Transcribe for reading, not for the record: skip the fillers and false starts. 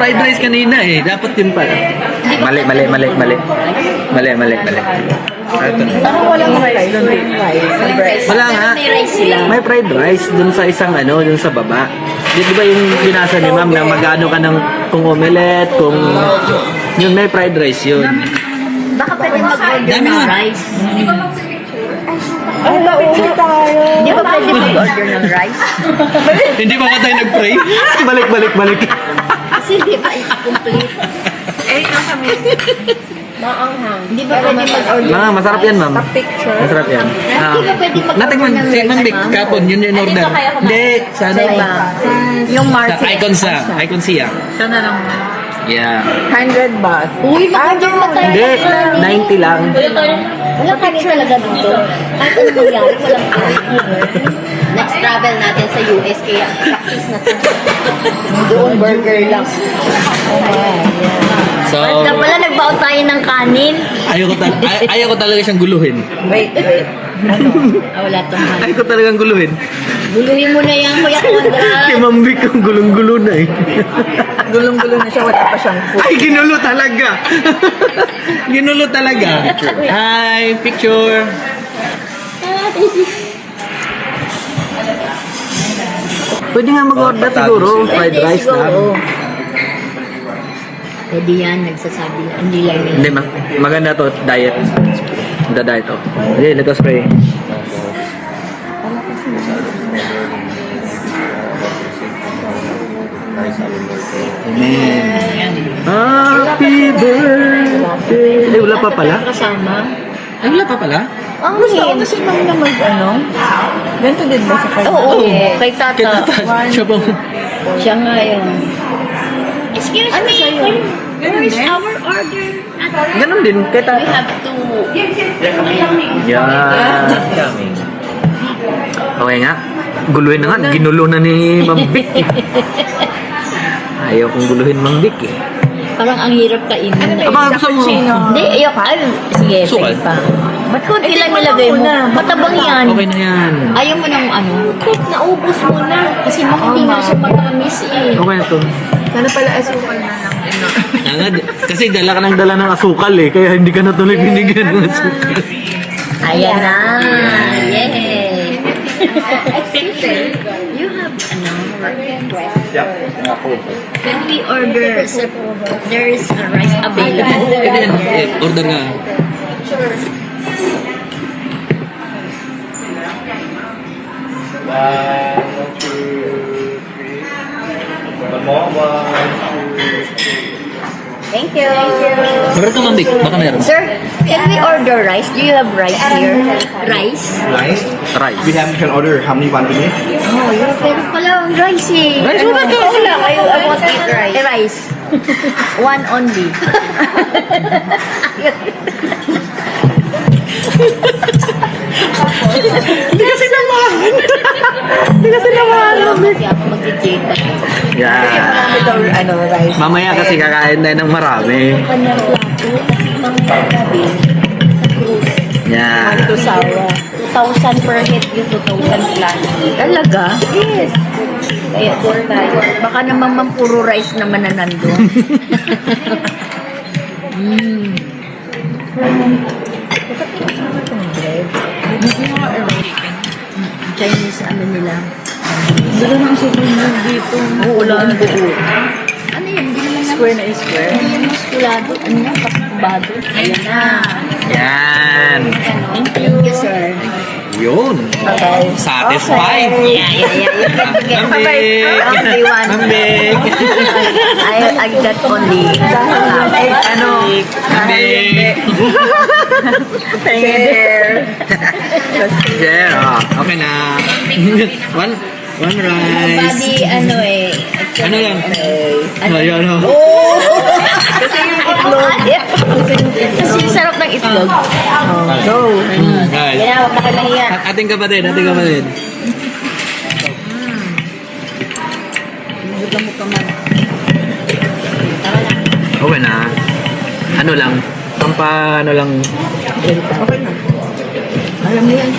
fried rice kanina eh. Dapat yun pala. Mali. Parang walang rice doon. Rice. Wala nga. May rice sila. May fried rice dun sa isang dun sa baba. Di ba yung binasa ni ma'am na magano ka ng kung omelette, kung yun may fried rice yun. Baka pwede mag-order Dami ng nga. rice. Ay, nauwi tayo. Di ba pwede mag-order ng rice? Hindi ba nga tayo nag-pray? Balik. Kasi di ba complete? Eh, yung kami. Maanghang. Di ba pwede mag-order? Mga masarap yan ma'am. Picture. Masarap yan. Di ba pwede mag-order Natikman, ng si rice, Ma'am Vic, ma'am? kapon, yun yung order. Hindi, sa Sa iba. Yung Sa Marcy. Icon siya. Siya na lang. Yeah. 100 baht. Uy, mag-order pa tayo. Hindi, 90 lang. Wala kami talaga dito. Kahit ano mangyari, walang Next travel natin sa US, kaya practice na to. Doon, burger lang. So, Basta pala, nagbaon tayo ng kanin. ayoko talaga siyang guluhin. Wait. Wala tong kanin. Ayoko talagang guluhin. Guluhin mo na yan, Kuya Si Conrad. Ma'am Vic, ang gulong-gulo na eh. Gulong-gulo na siya, wala pa siyang food. Ay, ginulo talaga. Ginulo talaga. Hi, picture. Pwede nga mag-order siguro. Fried Pwede rice siguro. lang. Pwede yan, nagsasabi. Hindi lang yun. Hindi, maganda to, diet. The diet to. Hindi, let us pray. Amen. Happy birthday. Wala pa pala? Kasama. Wala pa pala? Ang Gusto ko kasi mami na ganito din ba sa kanya? Oo, kay Tata. Kita, siya bang... Siya nga yun. Excuse me, where is our order? Ganon din, kay We tata. have to... Yan. Okay nga. Guluhin na nga. Ginulo na ni Ma'am Vic eh. Ayaw kong guluhin Ma'am Vic eh. Parang ang hirap kainin na. Aba, gusto mo? Hindi, ayoko. Ay, sige, Sukal. sige pa. Ba't konti lang nilagay mo? Matabang yan. Okay na yan. Ayaw mo ng ano? Cook, naubos mo na. Kasi mo hindi nga siya matamis eh. Okay na to. Sana pala asukal na lang. Kasi dala ka ng dala ng asukal eh. Kaya hindi ka na tuloy binigyan ng asukal. Ayan na. Yay. Excuse me. You have request. Can we order? There is a rice available. Pwede yan. Order nga. Thank you. Meron ka Ma'am Vic? Baka meron. Sir, can we order rice? Do you have rice here? Rice? Rice. Rice. We can order how many quantity? Oh, yun. Pero pala ang rice eh. Rice, Ano wala ka. wala. I want to eat rice. Rice. One only. Hindi kasi naman. Hindi kasi naman. Kasi ako mag-jade. Yan. Ito, rice. Mamaya kasi kakain tayo ng marami. Kanyang plato. Kasi mga gabi. Sa cruise. Yan. Ito sawa. 2,000 per head yung 2,000 plus. Talaga? Yes. Kaya doon tayo. Baka naman puro rice naman na nandun. Chinese ano nila. Dala ng souvenir dito. Oo, wala ang buo. Ano yun? Hindi naman Square na square. Hindi yan muskulado. Ano yan? Pakubado. Ayan na. Yan. Thank you, sir. Yun. Okay. Satisfied. Yeah. You get to get. Ma'am Vic. Only one. Ma'am Vic. I got only. Ano? Ma'am Vic. Thank you. Yeah. Okay na. One rice. Body, ano eh. Ano yan? Ano? Kasi yung itlog. Kasi yung sarap ng itlog. Go. Guys. Kaya huwag na kayo nahiya. Ating kapatid. Buta mo pa man. Okay na. Ano lang? Ano lang? Okay na. Alam mo yan.